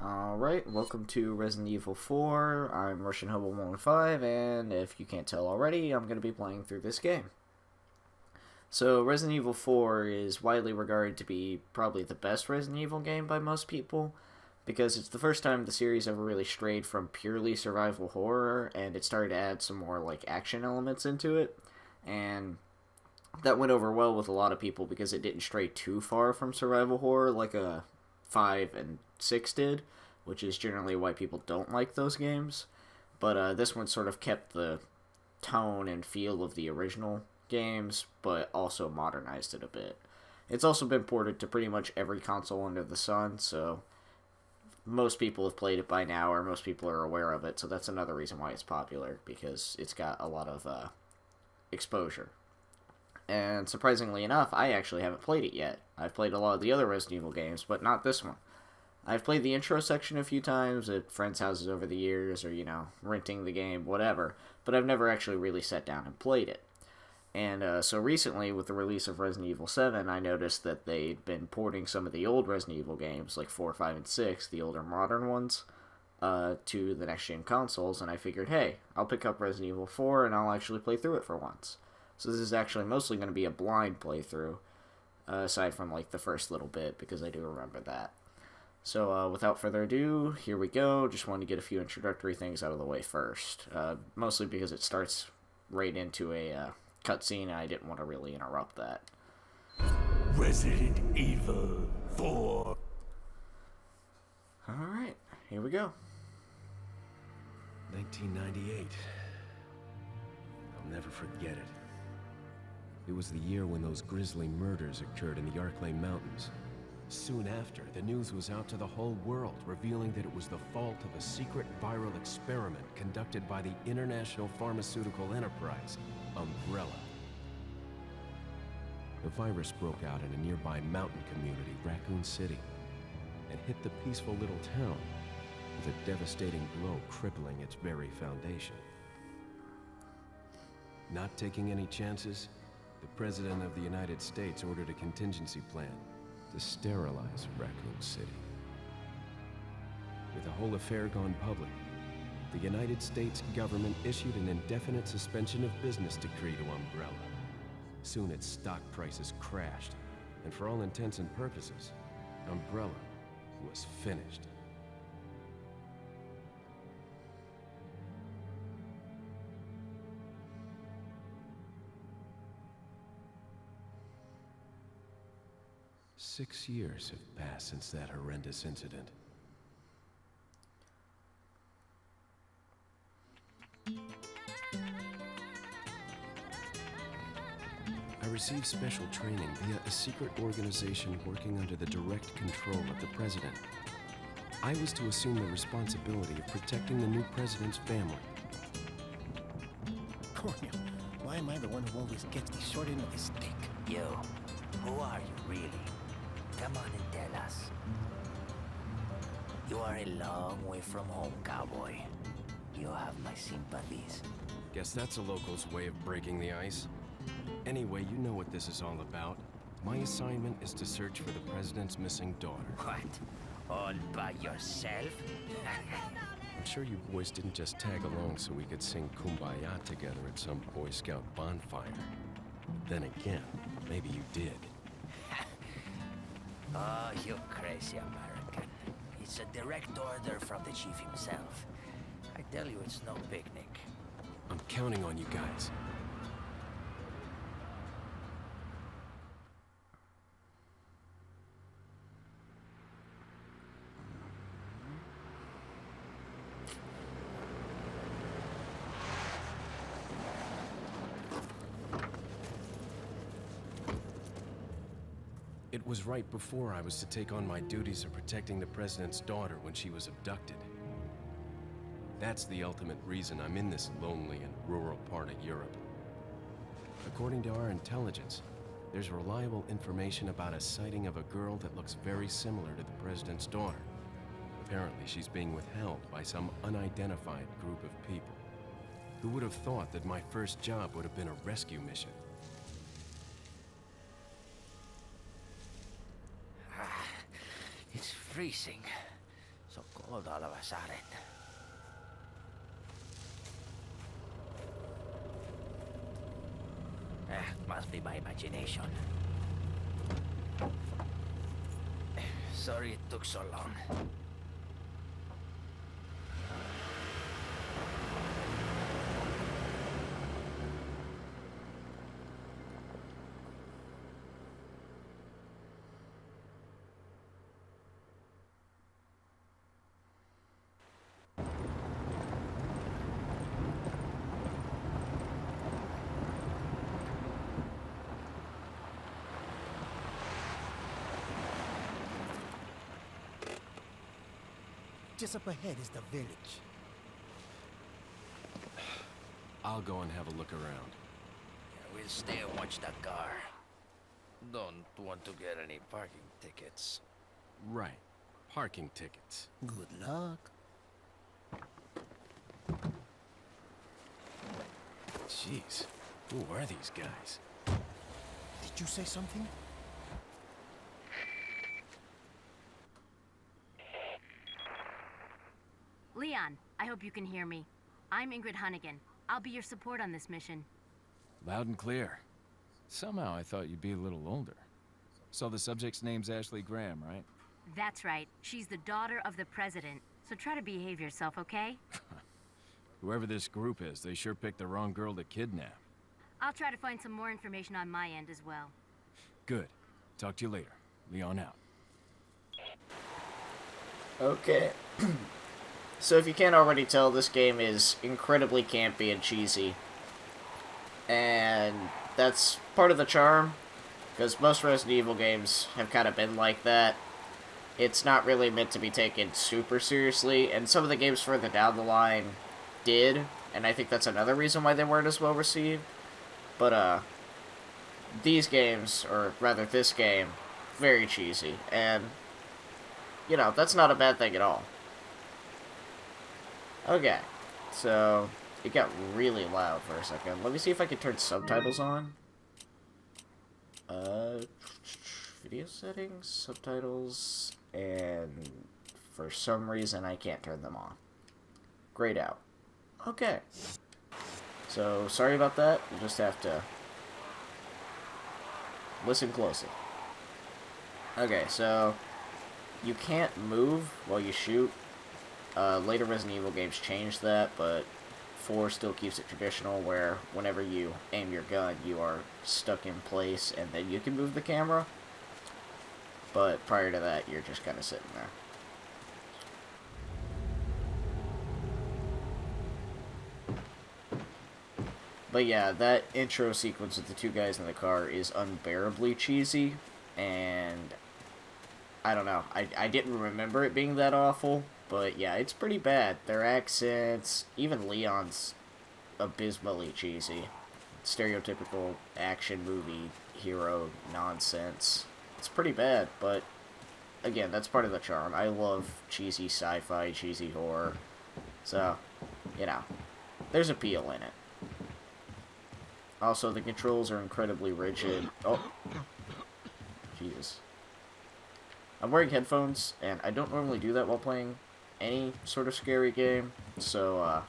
Alright, welcome to Resident Evil 4. I'm Russian Hobo 115, and if you can't tell already, I'm going to be playing through this game. So, Resident Evil 4 is widely regarded to be probably the best Resident Evil game by most people, because it's the first time the series ever really strayed from purely survival horror, and it started to add some more, action elements into it, and that went over well with a lot of people because it didn't stray too far from survival horror like a 5 and 6 did, which is generally why people don't like those games. But this one sort of kept the tone and feel of the original games, but also modernized it a bit. It's also been ported to pretty much every console under the sun, so most people have played it by now, or most people are aware of it, so that's another reason why it's popular, because it's got a lot of exposure. And surprisingly enough, I actually haven't played it yet. I've played a lot of the other Resident Evil games, but not this one. I've played the intro section a few times at friends' houses over the years, or, renting the game, whatever, but I've never actually really sat down and played it. And so recently, with the release of Resident Evil 7, I noticed that they'd been porting some of the old Resident Evil games, like 4, 5, and 6, the older modern ones, to the next-gen consoles, and I figured, hey, I'll pick up Resident Evil 4 and I'll actually play through it for once. So this is actually mostly going to be a blind playthrough, aside from, the first little bit, because I do remember that. So, without further ado, here we go. Just wanted to get a few introductory things out of the way first. Mostly because it starts right into a cutscene, and I didn't want to really interrupt that. Resident Evil 4. Alright, here we go. 1998. I'll never forget it. It was the year when those grisly murders occurred in the Arklay Mountains. Soon after, the news was out to the whole world, revealing that it was the fault of a secret viral experiment conducted by the international pharmaceutical enterprise, Umbrella. The virus broke out in a nearby mountain community, Raccoon City, and hit the peaceful little town with a devastating blow crippling its very foundation. Not taking any chances, the President of the United States ordered a contingency plan to sterilize Raccoon City. With the whole affair gone public, the United States government issued an indefinite suspension of business decree to Umbrella. Soon its stock prices crashed, and for all intents and purposes, Umbrella was finished. Six years have passed since that horrendous incident. I received special training via a secret organization working under the direct control of the president. I was to assume the responsibility of protecting the new president's family. Cornel, why am I the one who always gets the short end of the stick? You, who are you really? Come on and tell us. You are a long way from home, cowboy. You have my sympathies. Guess that's a local's way of breaking the ice. Anyway, you know what this is all about. My assignment is to search for the president's missing daughter. What? All by yourself? I'm sure you boys didn't just tag along so we could sing Kumbaya together at some Boy Scout bonfire. Then again, maybe you did. Oh, you crazy American. It's a direct order from the chief himself. I tell you, it's no picnic. I'm counting on you guys. It was right before I was to take on my duties of protecting the president's daughter when she was abducted. That's the ultimate reason I'm in this lonely and rural part of Europe. According to our intelligence, there's reliable information about a sighting of a girl that looks very similar to the president's daughter. Apparently, she's being withheld by some unidentified group of people. Who would have thought that my first job would have been a rescue mission? It's freezing. So Hold all of us at it. Must be my imagination. Sorry it took so long. Just up ahead is the village. I'll go and have a look around. We'll stay and watch the car. Don't want to get any parking tickets. Right. Parking tickets. Good luck. Jeez. Who are these guys? Did you say something? Leon, I hope you can hear me. I'm Ingrid Hunnigan. I'll be your support on this mission. Loud and clear. Somehow I thought you'd be a little older. So the subject's name's Ashley Graham, right? That's right. She's the daughter of the president. So try to behave yourself, okay? Whoever this group is, they sure picked the wrong girl to kidnap. I'll try to find some more information on my end as well. Good. Talk to you later. Leon out. Okay. So if you can't already tell, this game is incredibly campy and cheesy. And that's part of the charm, because most Resident Evil games have kind of been like that. It's not really meant to be taken super seriously, and some of the games further down the line did, and I think that's another reason why they weren't as well received. But, these games, or rather this game, very cheesy, and, you know, that's not a bad thing at all. Okay, so it got really loud for a second. Let me see if I can turn subtitles on. Video settings, subtitles, and for some reason I can't turn them on. Grayed out. Okay. So, sorry about that. You'll just have to listen closely. Okay, so you can't move while you shoot. Later Resident Evil games changed that, but 4 still keeps it traditional, where whenever you aim your gun, you are stuck in place, and then you can move the camera. But prior to that, you're just kind of sitting there. But yeah, that intro sequence with the two guys in the car is unbearably cheesy, and I don't know, I didn't remember it being that awful, but yeah, it's pretty bad. Their accents, even Leon's abysmally cheesy. Stereotypical action movie hero nonsense. It's pretty bad, but again, that's part of the charm. I love cheesy sci-fi, cheesy horror, so, you know, there's appeal in it. Also, the controls are incredibly rigid. Oh, Jesus. I'm wearing headphones, and I don't normally do that while playing any sort of scary game, so,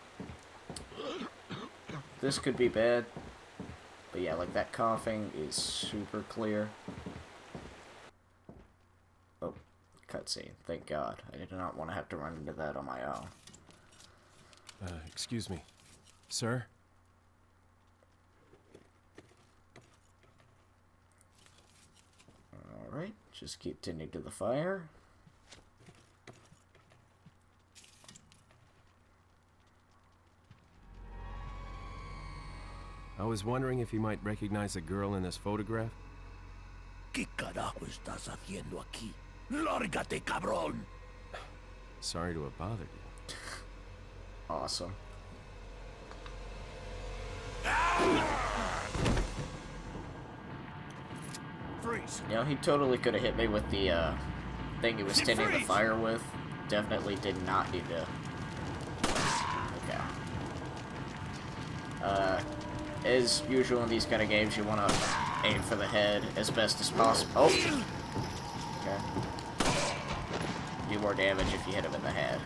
this could be bad. But yeah, like, that coughing is super clear. Oh, cutscene. Thank God. I did not want to have to run into that on my own. Excuse me. Sir? Alright, just keep tending to the fire. I was wondering if you might recognize the girl in this photograph? ¿Qué carajo estás haciendo aquí? ¡Lárgate, cabrón! Sorry to have bothered you. Awesome. Freeze! You know, he totally could have hit me with the, thing he was tending the fire with. Definitely did not need to. Okay. As usual in these kind of games, you want to aim for the head as best as possible. Oh! Okay. You more damage if you hit him in the head.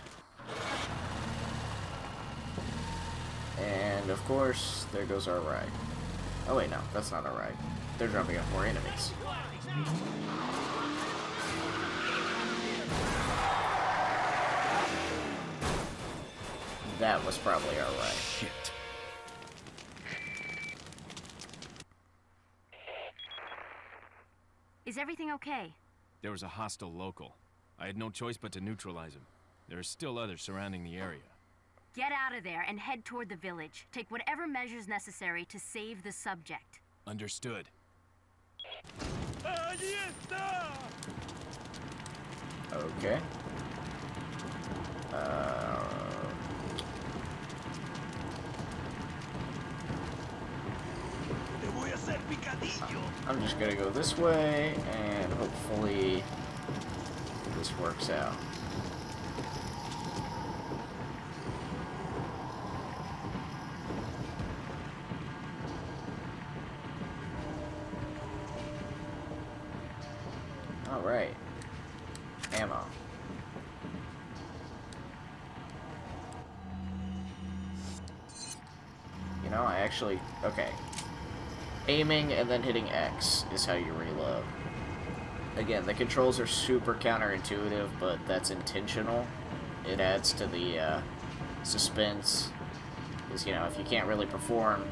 And, of course, there goes our ride. Oh wait, no, that's not our ride. They're dropping off more enemies. That was probably our ride. Shit. Is everything okay? There was a hostile local. I had no choice but to neutralize him. There are still others surrounding the area. Get out of there and head toward the village. Take whatever measures necessary to save the subject. Understood. Okay. I'm just gonna go this way, and hopefully this works out. Alright. Ammo. You know, I actually... Okay. Aiming and then hitting X is how you reload. Again, the controls are super counterintuitive, but that's intentional. It adds to the suspense. Because, you know, if you can't really perform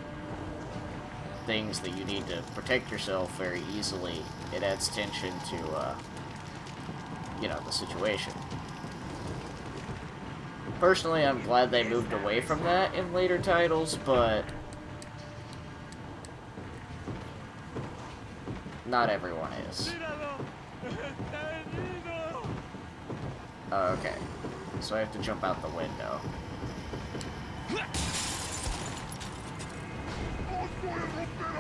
things that you need to protect yourself very easily, it adds tension to, you know, the situation. Personally, I'm glad they moved away from that in later titles, but not everyone is. Okay, so I have to jump out the window.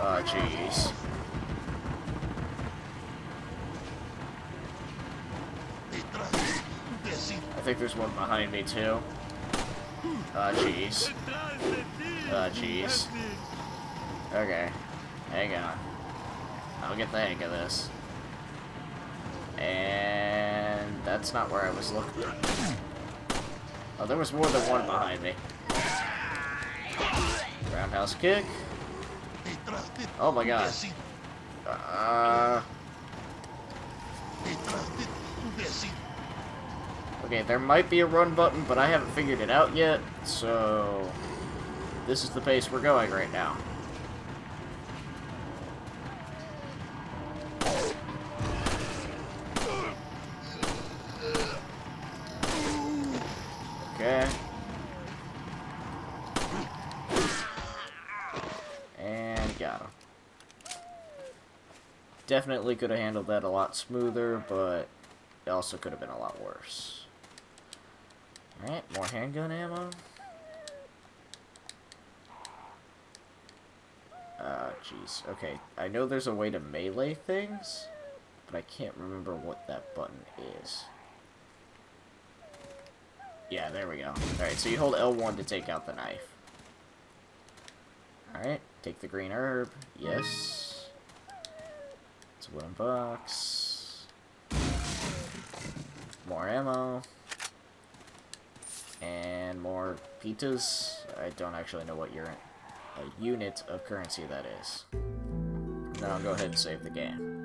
Oh, jeez. I think there's one behind me, too. Oh, jeez. Oh, jeez. Okay, hang on. I'll get the hang of this. And that's not where I was looking. Oh, there was more than one behind me. Roundhouse kick. Oh my god. Okay, there might be a run button, but I haven't figured it out yet, so this is the pace we're going right now. Okay. And got him. Definitely could have handled that a lot smoother, but it also could have been a lot worse. Alright, more handgun ammo. Jeez. Okay, I know there's a way to melee things, but I can't remember what that button is. Yeah, there we go. Alright, so you hold L1 to take out the knife. Alright, take the green herb. Yes. It's a wooden box. More ammo. And more pitas. I don't actually know what a unit of currency that is. Then I'll go ahead and save the game.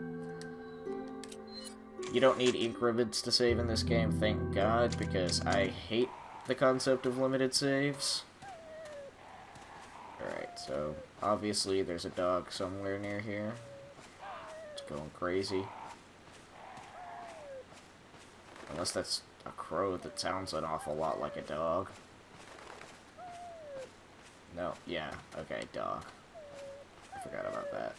You don't need ink ribbons to save in this game, thank God, because I hate the concept of limited saves. Alright, so obviously there's a dog somewhere near here. It's going crazy. Unless that's a crow that sounds an awful lot like a dog. No, yeah, okay, dog. I forgot about that.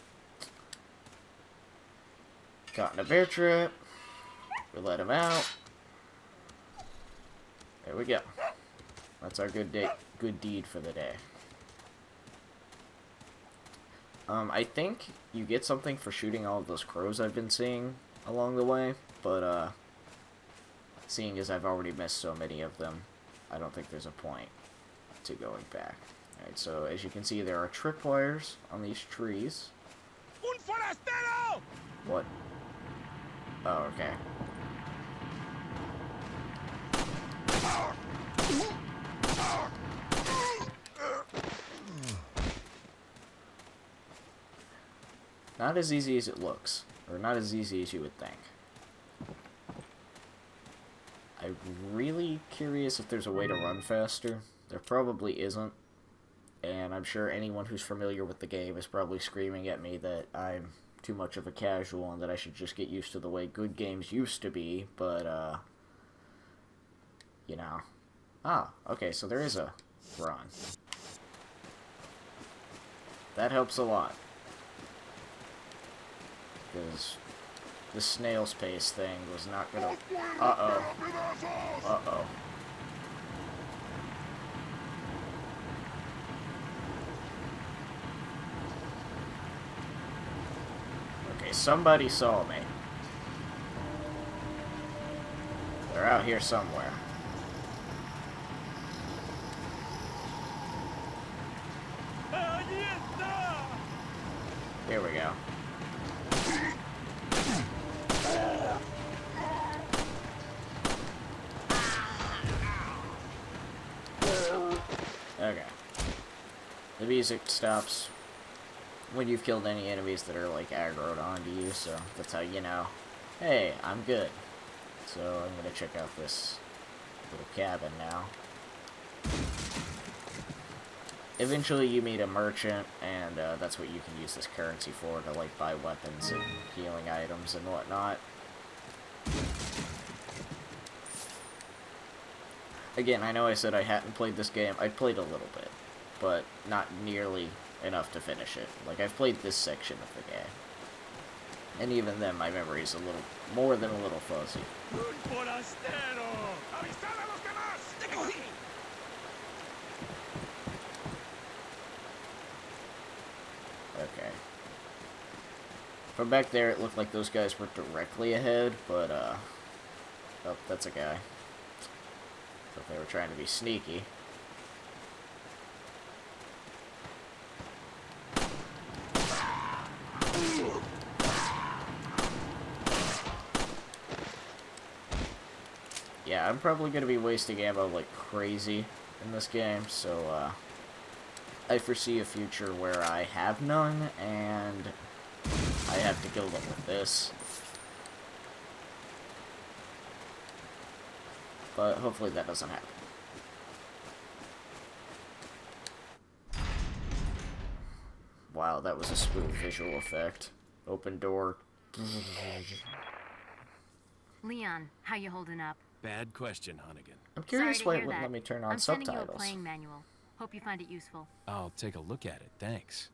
Caught in a bear trap. We let him out. There we go. That's our good deed for the day. I think you get something for shooting all of those crows I've been seeing along the way, but seeing as I've already missed so many of them, I don't think there's a point to going back. Alright, so as you can see, there are tripwires on these trees. Un forastero! What? Oh, okay. not as easy as it looks. Or not as easy as you would think. I'm really curious if there's a way to run faster. There probably isn't. And I'm sure anyone who's familiar with the game is probably screaming at me that I'm too much of a casual and that I should just get used to the way good games used to be, but, you know. Ah, okay, so there is a run. That helps a lot. Because the snail's pace thing was not gonna... Uh-oh. Uh-oh. Okay, somebody saw me. They're out here somewhere. Here we go. Okay. The music stops when you've killed any enemies that are, like, aggroed onto you, so that's how you know, hey, I'm good. So I'm gonna check out this little cabin now. Eventually you meet a merchant, and that's what you can use this currency for, to, like, buy weapons and healing items and whatnot. Again, I know I said I hadn't played this game. I played a little bit, but not nearly enough to finish it. Like, I've played this section of the game. And even then, my memory is a little, more than a little fuzzy. Okay. From back there, it looked like those guys were directly ahead, but, oh, that's a guy. Thought they were trying to be sneaky. Yeah, I'm probably going to be wasting ammo like crazy in this game, so, I foresee a future where I have none, and I have to kill them with this. But hopefully that doesn't happen. Wow, that was a smooth visual effect. Open door. Leon, how you holding up? Bad question, Hunnigan. I'm curious Sorry to why it hear wouldn't that. let me turn on I'm sending you a subtitles. playing manual. Hope you find it useful. I'll take a look at it, thanks.